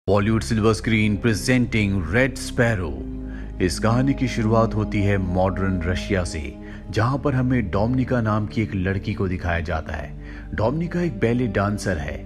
Bollywood silver screen presenting red sparrow. इस कहानी की शुरुआत होती है मॉडर्न रशिया से, जहां पर हमें डोमिनिका नाम की एक लड़की को दिखाया जाता है। डोमिनिका एक बैले डांसर है।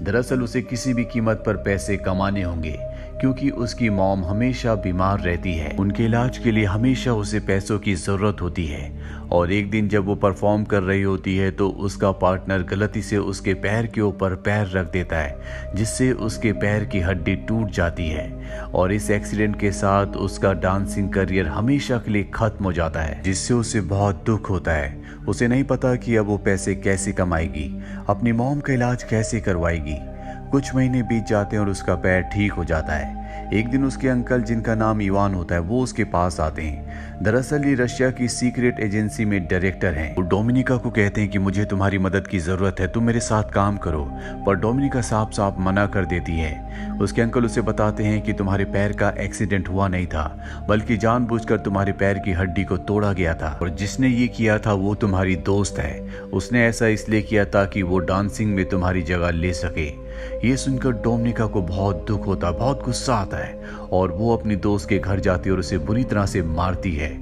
दरअसल उसे किसी भी कीमत पर पैसे कमाने होंगे, क्योंकि उसकी मॉम हमेशा बीमार रहती है। उनके इलाज के लिए हमेशा उसे पैसों की जरूरत होती है। और एक दिन जब वो परफॉर्म कर रही होती है तो उसका पार्टनर गलती से उसके पैर के ऊपर पैर रख देता है, जिससे उसके पैर की हड्डी टूट जाती है। और इस एक्सीडेंट के साथ उसका डांसिंग करियर हमेशा के लिए खत्म हो जाता है, जिससे उसे बहुत दुख होता है। उसे नहीं पता कि अब वो पैसे कैसे कमाएगी, अपनी मॉम का इलाज कैसे करवाएगी। कुछ महीने बीत जाते हैं और उसका पैर ठीक हो जाता है। एक दिन उसके अंकल, जिनका नाम इवान होता है, वो उसके पास आते हैं। दरअसल ये रशिया की सीक्रेट एजेंसी में डायरेक्टर हैं। वो डोमिनिका को कहते हैं कि मुझे तुम्हारी मदद की जरूरत है, तुम मेरे साथ काम करो। पर डोमिनिका साफ साफ मना कर देती है। उसके अंकल उसे बताते हैं कि तुम्हारे पैर का एक्सीडेंट हुआ नहीं था, बल्कि जानबूझकर तुम्हारे पैर की हड्डी को तोड़ा गया था, और जिसने ये किया था वो तुम्हारी दोस्त है। उसने ऐसा इसलिए किया ताकि वो डांसिंग में तुम्हारी जगह ले सके। ये सुनकर डोमिनिका को बहुत दुख होता, बहुत गुस्सा आता है, और वो अपनी दोस्त के घर जाती है और उसे बुरी तरह से मारती है।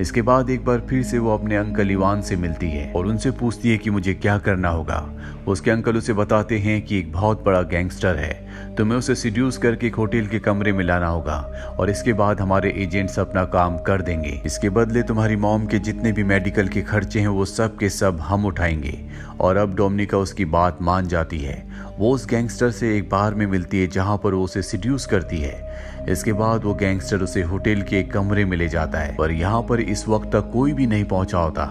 इसके बाद एक बार फिर से वो अपने अंकल इवान से मिलती है और उनसे पूछती है कि मुझे क्या करना होगा। उसके अंकल उसे बताते हैं कि एक बहुत बड़ा गैंगस्टर है, तुम्हें उसे सिड्यूस करके एक होटल के कमरे में लाना होगा, और इसके बाद हमारे एजेंट्स अपना काम कर देंगे। इसके बदले तुम्हारी मॉम के जितने भी मेडिकल के खर्चे हैं वो सब के सब हम उठाएंगे। और अब डोमिनिका उसकी बात मान जाती है। वो उस गैंगस्टर से एक बार में मिलती है जहां पर वो उसे सिड्यूस करती है। इसके बाद वो गैंगस्टर उसे होटल के एक कमरे में ले जाता है, पर यहाँ पर इस वक्त तक कोई भी नहीं पहुंचा होता।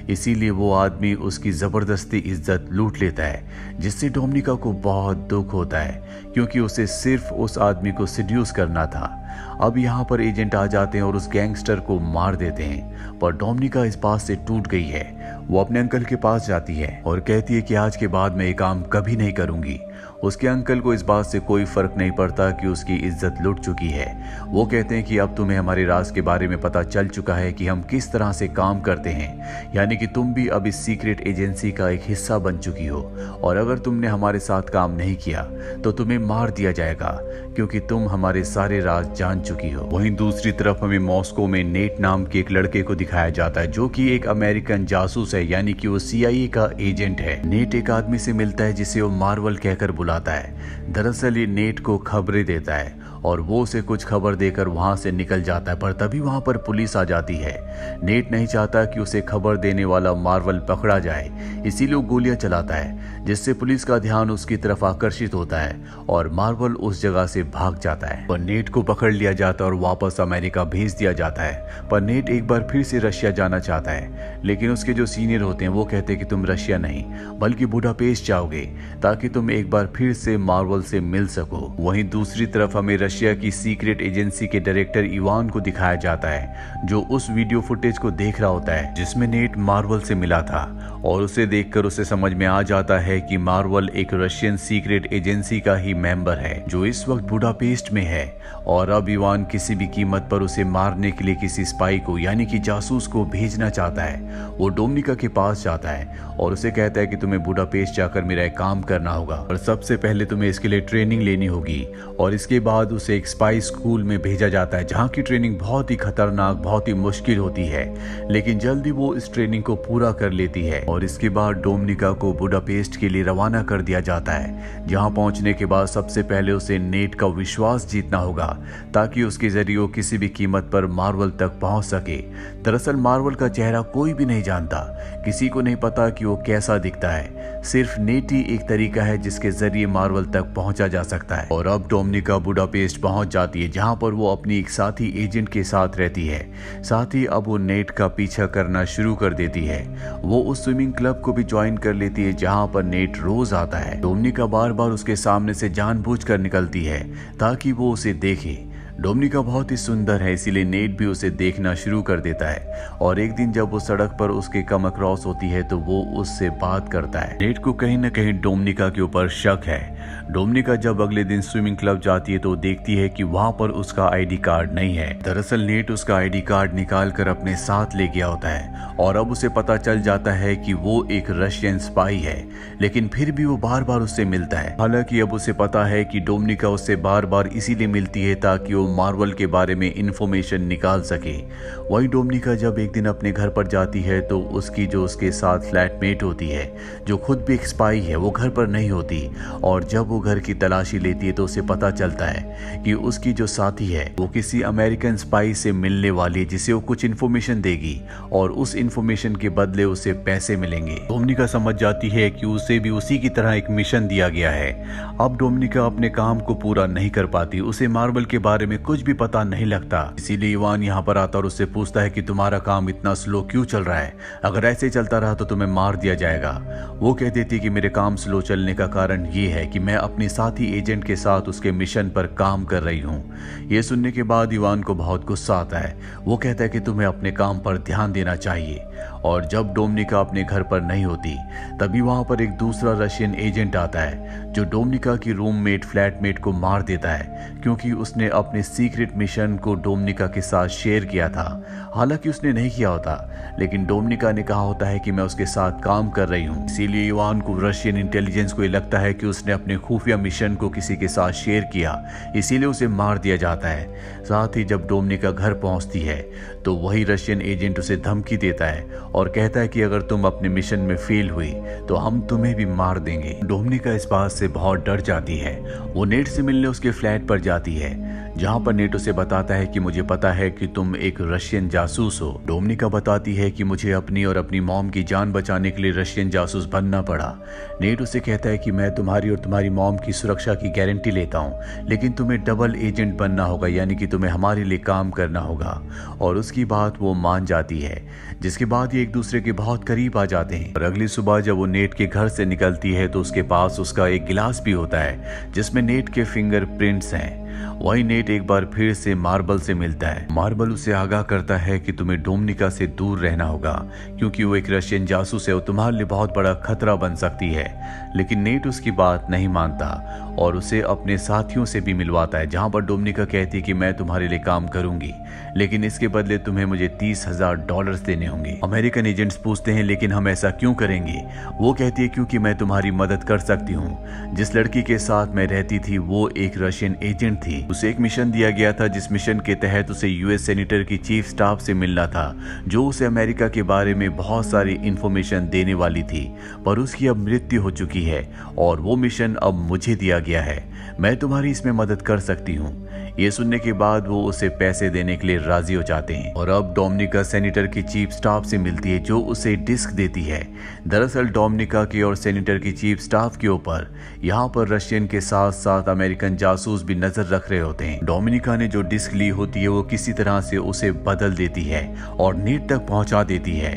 इसीलिए वो आदमी उसकी जबरदस्ती इज्जत लूट लेता है, जिससे डोमिनिका को बहुत दुख होता है, क्योंकि उसे सिर्फ उस आदमी को सिड्यूस करना था। अब यहाँ पर एजेंट आ जाते हैं और उस गैंगस्टर को मार देते हैं। पर डोमिनिका इस बात से टूट गई है। वो अपने अंकल के पास जाती है और कहती है कि आज के बाद मैं ये काम कभी नहीं करूंगी। उसके अंकल को इस बात से कोई फर्क नहीं पड़ता कि उसकी इज्जत लुट चुकी है। वो कहते हैं कि अब तुम्हें हमारे राज के बारे में पता चल चुका है कि हम किस तरह से काम करते हैं, यानी कि तुम भी अब इस सीक्रेट एजेंसी का एक हिस्सा बन चुकी हो, और अगर तुमने हमारे साथ काम नहीं किया तो तुम्हें मार दिया जाएगा, क्योंकि तुम हमारे सारे राज जान चुकी हो। वहीं दूसरी तरफ हमें मॉस्को में नेट नाम के एक लड़के को दिखाया जाता है, जो कि एक अमेरिकन जासूस है, यानी कि वो CIA का एजेंट है। नेट एक आदमी से मिलता है जिसे वो मार्वल कहकर बुलाता है। दरअसल ये नेट को खबरें देता है और वो उसे कुछ खबर देकर वहां से निकल जाता है, पर तभी वहां पर पुलिस आ जाती है। नेट नहीं चाहता कि उसे खबर देने वाला मार्वल पकड़ा जाए, इसीलिए वो गोलियां चलाता है, जिससे पुलिस का ध्यान उसकी तरफ आकर्षित होता है और मार्वल उस जगह से भाग जाता है। पर नेट को पकड़ लिया जाता है और वापस अमेरिका भेज दिया जाता है। पर नेट एक बार फिर से रशिया जाना चाहता है, लेकिन उसके जो सीनियर होते हैं वो कहते हैं कि तुम रशिया नहीं बल्कि बुडापेस्ट जाओगे, ताकि तुम एक बार फिर से मार्वल से मिल सको। वहीं दूसरी तरफ हमें रशिया की सीक्रेट एजेंसी के डायरेक्टर इवान को दिखाया जाता है, जो उस वीडियो फुटेज को देख रहा होता है जिसमें नेट मार्वल से मिला था, और उसे देखकर उसे समझ में आ जाता है कि मार्वल एक रशियन सीक्रेट एजेंसी का ही मेंबर है, जो इस वक्त बुडापेस्ट में है। और अब इवान किसी भी कीमत पर उसे मारने के लिए किसी स्पाई को, यानी कि जासूस को भेजना चाहता है। वो डोमिनिका के पास जाता है और उसे कहता है कि तुम्हें बुडापेस्ट जाकर मेरा एक काम करना होगा, और सबसे पहले तुम्हें इसके लिए ट्रेनिंग लेनी होगी। और इसके बाद उसे एक स्पाई स्कूल में भेजा जाता है, जहाँ की ट्रेनिंग बहुत ही खतरनाक, बहुत ही मुश्किल होती है, लेकिन जल्दी वो इस ट्रेनिंग को पूरा कर लेती है। और इसके बाद डोमिनिका को बुडापेस्ट के लिए रवाना कर दिया जाता है, जहाँ पहुंचने के बाद सबसे पहले उसे नेट का विश्वास जीतना होगा, ताकि उसके जरिए वो किसी भी कीमत पर मार्वल तक पहुंच सके। दरअसल मार्वल का चेहरा कोई भी नहीं जानता, किसी को नहीं पता कि वो कैसा दिखता है। सिर्फ नेट ही एक तरीका है जिसके जरिए मार्वल तक पहुंचा जा सकता है। और अब डोमिनिका बुडापेस्ट पहुंच जाती है, जहां पर वो अपनी एक साथी एजेंट के साथ रहती है। साथ ही अब वो नेट का पीछा करना शुरू कर देती है। वो उस स्विमिंग क्लब को भी ज्वाइन कर लेती है, जहां पर नेट रोज आता है। डोमिनिका बार बार उसके सामने से जानबूझकर निकलती है ताकि वो उसे देखे। डोमिनिका बहुत ही सुंदर है, इसीलिए नेट भी उसे देखना शुरू कर देता है और एक दिन जब वो सड़क पर उसके कम अक्रॉस होती है तो वो उससे बात करता है। नेट को कहीं न कहीं डोमिनिका के ऊपर शक है। डोमिनिका जब अगले दिन स्विमिंग क्लब जाती है तो देखती है कि वहां पर उसका आईडी कार्ड नहीं है। दरअसल नेट उसका आईडी कार्ड निकाल कर अपने साथ ले गया होता है और अब उसे पता चल जाता है कि वो एक रशियन स्पाई है, लेकिन फिर भी वो बार बार उससे मिलता है। हालांकि अब उसे पता है कि डोमिनिका उससे बार बार इसीलिए मिलती है ताकि वो मार्वल के बारे में इंफॉर्मेशन निकाल सके। वही डोमिनिका जब एक दिन अपने घर पर जाती है तो उसकी जो उसके साथ फ्लैटमेट होती है, जो खुद भी एक स्पाई है, वो घर पर नहीं होती और जब वो घर की तलाशी लेती है तो उसे पता चलता है कि उसकी जो साथी है वो किसी अमेरिकन स्पाई से मिलने वाली है जिसे वो कुछ इन्फॉर्मेशन देगी और उस इन्फॉर्मेशन के बदले उसे पैसे मिलेंगे। डोमिनिका समझ जाती है कि उसे भी उसी की तरह एक मिशन दिया गया है। अब डोमिनिका अपने काम को पूरा नहीं कर पाती, उसे मार्वल के बारे में कुछ भी पता नहीं लगता। इसीलिए इवान यहाँ पर आता और उससे पूछता है कि तुम्हारा काम इतना स्लो क्यों चल रहा है, अगर ऐसे चलता रहा तो तुम्हें मार दिया जाएगा। वो कह देती कि मेरे काम स्लो चलने का कारण ये है कि मैं अपने साथी एजेंट के साथ उसके मिशन पर काम कर रही हूँ। ये सुनने के बाद इवान को बहुत गुस्सा आता है। वो कहता है कि तुम्हें अपने काम पर ध्यान देना चाहिए। और जब डोमिनिका अपने घर पर नहीं होती तभी वहां पर एक दूसरा रशियन एजेंट आता है जो डोमिनिका की रूममेट फ्लैटमेट को मार देता है क्योंकि उसने अपने सीक्रेट मिशन को डोमिनिका के साथ शेयर किया था। हालांकि उसने नहीं किया होता, लेकिन डोमिनिका ने कहा होता है कि मैं उसके साथ काम कर रही हूँ। इसीलिए इवान को रशियन इंटेलिजेंस को ये लगता है कि उसने अपने खुफिया मिशन को किसी के साथ शेयर किया, इसीलिए उसे मार दिया जाता है। साथ ही जब डोमिनिका घर पहुंचती है तो वही रशियन एजेंट उसे धमकी देता है और कहता है कि अगर तुम अपने मिशन में फेल हुई तो हम तुम्हें भी मार देंगे। डोमिनिका इस बात से बहुत डर जाती है। वो नेट से मिलने उसके फ्लैट पर जाती है जहां पर नेट उसे बताता है कि मुझे पता है कि तुम एक रशियन जासूस हो। डोमिनिका बताती है कि मुझे अपनी और अपनी मॉम की जान बचाने के लिए रशियन जासूस बनना पड़ा। नेट उसे कहता है कि मैं तुम्हारी और तुम्हारी मॉम की सुरक्षा की गारंटी लेता हूँ, लेकिन तुम्हें डबल एजेंट बनना होगा, यानी कि तुम्हें हमारे लिए काम करना होगा। और उसकी बात वो मान जाती है, जिसके बाद ये एक दूसरे के बहुत करीब आ जाते हैं। और अगली सुबह जब वो नेट के घर से निकलती है तो उसके पास उसका एक गिलास भी होता है जिसमें नेट के फिंगरप्रिंट्स हैं। वही नेट एक बार फिर से मार्बल से मिलता है। मार्बल उसे आगाह करता है कि तुम्हें डोमिनिका से दूर रहना होगा क्योंकि वो एक रशियन जासूस है, वो तुम्हारे लिए बहुत बड़ा खतरा बन सकती है। लेकिन नेट उसकी बात नहीं मानता और उसे अपने साथियों से भी मिलवाता है, जहां पर डोमिनिका कहती है कि मैं तुम्हारे लिए काम करूंगी, लेकिन इसके बदले तुम्हें मुझे $30,000 देने होंगे। अमेरिकन एजेंट्स पूछते हैं लेकिन हम ऐसा क्यों करेंगे? वो कहती है क्योंकि मैं तुम्हारी मदद कर सकती हूँ। जिस लड़की के साथ मैं रहती थी वो एक रशियन एजेंट थी। उसे एक मिशन दिया गया था जिस मिशन के तहत उसे यूएस सेनेटर की चीफ स्टाफ से मिलना था, जो उसे अमेरिका के बारे में बहुत सारी इंफॉर्मेशन देने वाली थी, पर उसकी अब मृत्यु हो चुकी है और वो मिशन अब मुझे दिया गया है। मैं तुम्हारी इसमें मदद कर सकती हूँ। ये सुनने के बाद वो उसे पैसे देने के लिए राजी हो जाते हैं और अब डोमिनिका सेनेटर की चीफ स्टाफ से मिलती है जो उसे डिस्क देती है। दरअसल डोमिनिका के और सेनेटर की चीफ स्टाफ के ऊपर यहाँ पर रशियन के साथ साथ अमेरिकन जासूस भी नजर रख रहे होते हैं। डोमिनिका ने जो डिस्क ली होती है वो किसी तरह से उसे बदल देती है और नेट तक पहुंचा देती है।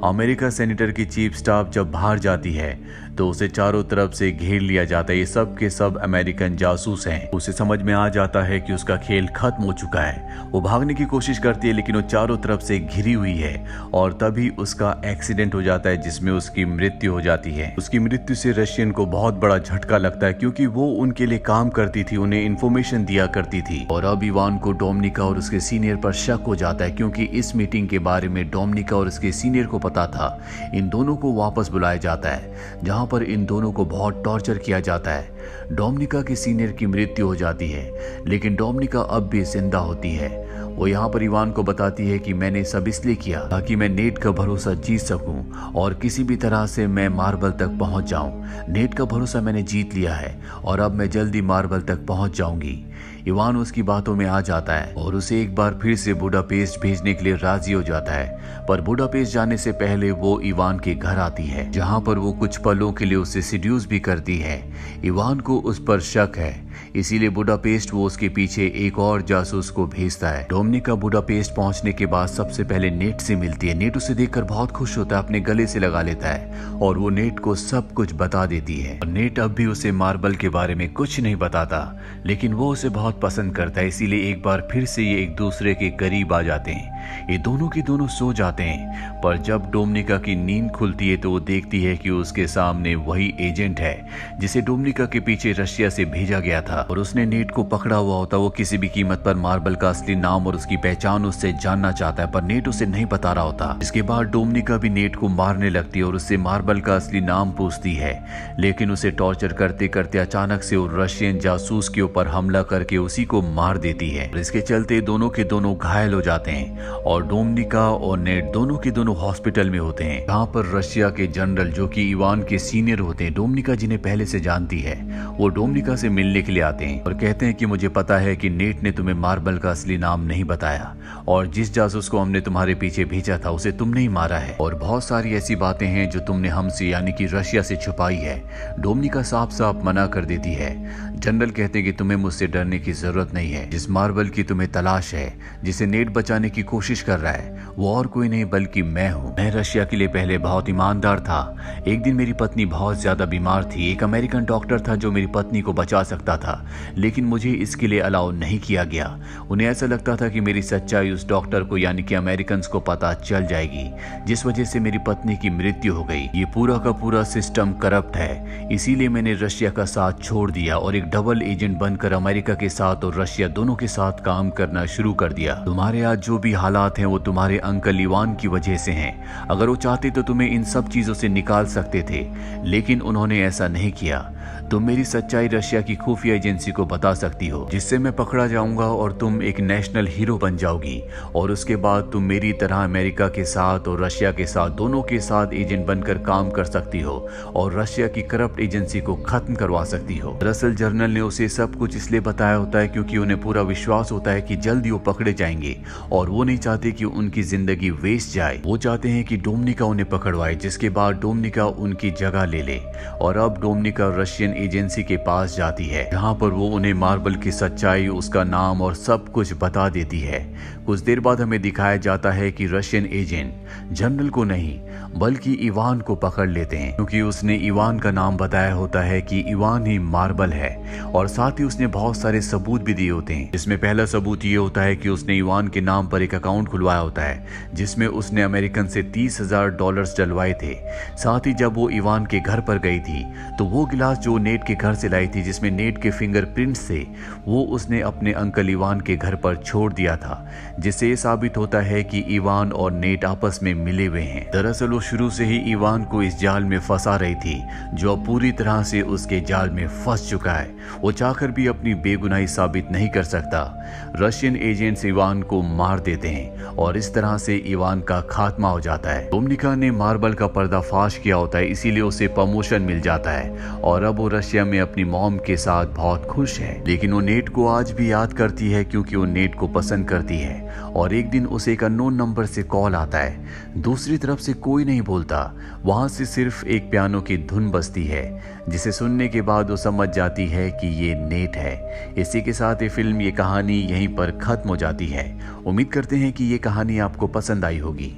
अमेरिका सेनेटर की चीफ स्टाफ जब बाहर जाती है तो उसे चारों तरफ से घेर लिया जाता है। ये सब के सब अमेरिकन जासूस हैं। उसे समझ में आ जाता है कि उसका खेल खत्म हो चुका है। वो भागने की कोशिश करती है लेकिन वो चारों तरफ से घिरी हुई है और तभी उसका एक्सीडेंट हो जाता है जिसमें उसकी मृत्यु हो जाती है। उसकी मृत्यु से रशियन को बहुत बड़ा झटका लगता है क्योंकि वो उनके लिए काम करती थी, उन्हें इंफॉर्मेशन दिया करती थी। और अब इवान को डोमिनिका और उसके सीनियर पर शक हो जाता है क्योंकि इस मीटिंग के बारे में डोमिनिका और उसके सीनियर को पता था। इन दोनों को वापस बुलाया जाता है जहां पर इन दोनों को बहुत टॉर्चर किया जाता है। डोमिनिका के सीनियर की मृत्यु हो जाती है लेकिन डोमिनिका अब भी जिंदा होती है। वो यहाँ पर इवान को बताती है कि मैंने सब इसलिए किया ताकि मैं नेट का भरोसा जीत सकूं और किसी भी तरह से मैं मार्बल तक पहुंच जाऊं। नेट का भरोसा मैंने जीत लिया है और अब मैं जल्दी मार्बल तक पहुंच जाऊंगी। इवान उसकी बातों में आ जाता है और उसे एक बार फिर से बुडापेस्ट भेजने के लिए राजी हो जाता है, पर बुडापेस्ट जाने से पहले वो इवान के घर आती है जहां पर वो कुछ पलों के लिए उसे सिड्यूस भी करती है। इवान को उस पर शक है, इसीलिए बुडापेस्ट वो उसके पीछे एक और जासूस को भेजता है। डोमिनिका बुडापेस्ट पहुंचने के बाद सबसे पहले नेट से मिलती है। नेट उसे देखकर बहुत खुश होता है, अपने गले से लगा लेता है और वो नेट को सब कुछ बता देती है। नेट अब भी उसे मार्बल के बारे में कुछ नहीं बताता, लेकिन वो उसे बहुत पसंद करता है, इसीलिए एक बार फिर से ये एक दूसरे के करीब आ जाते हैं। ये दोनों के दोनों सो जाते हैं, पर जब डोमिनिका की नींद खुलती है तो वो देखती है कि उसके सामने वही एजेंट है जिसे डोमिनिका के पीछे रशिया से भेजा गया था और उसने नेट को पकड़ा हुआ होता। वो किसी भी कीमत पर मार्बल का असली नाम और उसकी पहचान उससे जानना चाहता है, पर नेट उसे नहीं बता रहा होता। इसके बाद डोमिनिका भी नेट को मारने लगती है और उससे मार्बल का असली नाम पूछती है, लेकिन उसे टॉर्चर करते करते अचानक से वो रशियन जासूस के ऊपर हमला करके उसी को मार देती है। इसके चलते दोनों के दोनों घायल हो जाते हैं और डोमिनिका और नेट दोनों के दोनों हॉस्पिटल में होते हैं, जहाँ पर रशिया के जनरल जो कि इवान के सीनियर होते हैं, डोमिनिका जिन्हें पहले से जानती है, वो डोमिनिका से मिलने के लिए आते हैं और कहते हैं कि मुझे पता है कि नेट ने तुम्हें मार्बल का असली नाम नहीं बताया और जिस जासूस को हमने तुम्हारे पीछे भेजा था उसे तुमने ही मारा है और बहुत सारी ऐसी बातें हैं जो तुमने हमसे यानी कि रशिया से छुपाई है। डोमिनिका साफ साफ मना कर देती है। जनरल कहते हैं कि तुम्हें मुझसे डरने की जरूरत नहीं है। जिस मार्बल की तुम्हें तलाश है, जिसे नेट बचाने की कोशिश कर रहा है, वो और कोई नहीं बल्कि मैं हूँ। मैं रशिया के लिए पहले बहुत ईमानदार था। एक दिन मेरी पत्नी बहुत ज्यादा बीमार थी। एक अमेरिकन डॉक्टर था जो मेरी पत्नी को बचा सकता था, लेकिन मुझे इसके लिए अलाउ नहीं किया गया। उन्हें ऐसा लगता था कि मेरी सच्चाई उस डॉक्टर को यानी कि अमेरिकन को पता चल जाएगी, जिस वजह से मेरी पत्नी की मृत्यु हो गई। ये पूरा का पूरा सिस्टम करप्ट है, इसीलिए मैंने रशिया का साथ छोड़ दिया और एक डबल एजेंट बनकर अमेरिका के साथ और रशिया दोनों के साथ काम करना शुरू कर दिया। तुम्हारे आज जो भी हालात हैं वो तुम्हारे अंकल इवान की वजह से हैं। अगर वो चाहते तो तुम्हें इन सब चीजों से निकाल सकते थे, लेकिन उन्होंने ऐसा नहीं किया। तुम मेरी सच्चाई रशिया की खुफिया एजेंसी को बता सकती हो, जिससे मैं पकड़ा जाऊंगा और तुम एक नेशनल हीरो बन जाओगी और उसके बाद तुम मेरी तरह अमेरिका के साथ और रशिया के साथ दोनों के साथ एजेंट बनकर काम कर सकती हो और रशिया की करप्ट एजेंसी को खत्म करवा सकती हो। दरअसल जर्नल ने उसे सब कुछ इसलिए बताया होता है क्योंकि उन्हें पूरा विश्वास होता है कि जल्दी वो पकड़े जाएंगे और वो नहीं चाहते कि उनकी जिंदगी वेस्ट जाए। वो चाहते हैं कि डोमिनिका उन्हें पकड़वाए, जिसके बाद डोमिनिका उनकी जगह ले ले और अब डोमिनिका रशियन एजेंसी के पास जाती है, जहां पर वो उन्हें मार्बल की सच्चाई, उसका नाम और सब कुछ बता देती है। कुछ देर बाद हमें दिखाया जाता है कि रशियन एजेंट जनरल को नहीं बल्कि इवान को पकड़ लेते हैं, क्योंकि उसने इवान का नाम बताया होता है कि इवान ही मार्बल है और साथ ही उसने बहुत सारे सबूत भी दिए होते हैं, जिसमें पहला सबूत ये होता है कि उसने इवान के नाम पर एक अकाउंट खुलवाया होता है जिसमें उसने अमेरिकन से $30,000 डलवाए थे। साथ ही जब वो इवान के घर पर गई थी तो वो गिलास जो नेट के घर से लाई थी जिसमें नेट के फिंगरप्रिंट्स थे, वो उसने अपने अंकल इवान के घर पर छोड़ दिया था, जिससे ये साबित होता है कि इवान और नेट आपस में मिले हुए हैं। दरअसल वो शुरू से ही इवान को इस जाल में फंसा रही थी, जो अब पूरी तरह से उसके जाल में फंस चुका है। वो चाहकर भी अपनी बेगुनाही साबित नहीं कर सकता। रशियन एजेंट्स इवान को मार देते हैं और इस तरह से इवान का खात्मा हो जाता है। डोमिनिका ने मार्बल का पर्दाफाश किया होता है, इसीलिए उसे प्रमोशन मिल जाता है और अब वो रशिया में अपनी मॉम के साथ बहुत खुश है। लेकिन वो नेट को आज भी याद करती है क्योंकि वो नेट को पसंद करती है और एक दिन उसे एक अननोन नंबर से कॉल आता है। दूसरी तरफ से कोई नहीं बोलता, वहां से सिर्फ एक पियानो की धुन बजती है, जिसे सुनने के बाद वो समझ जाती है कि ये नेट है। इसी के साथ ये फिल्म, ये कहानी यहीं पर खत्म हो जाती है। उम्मीद करते हैं कि ये कहानी आपको पसंद आई होगी।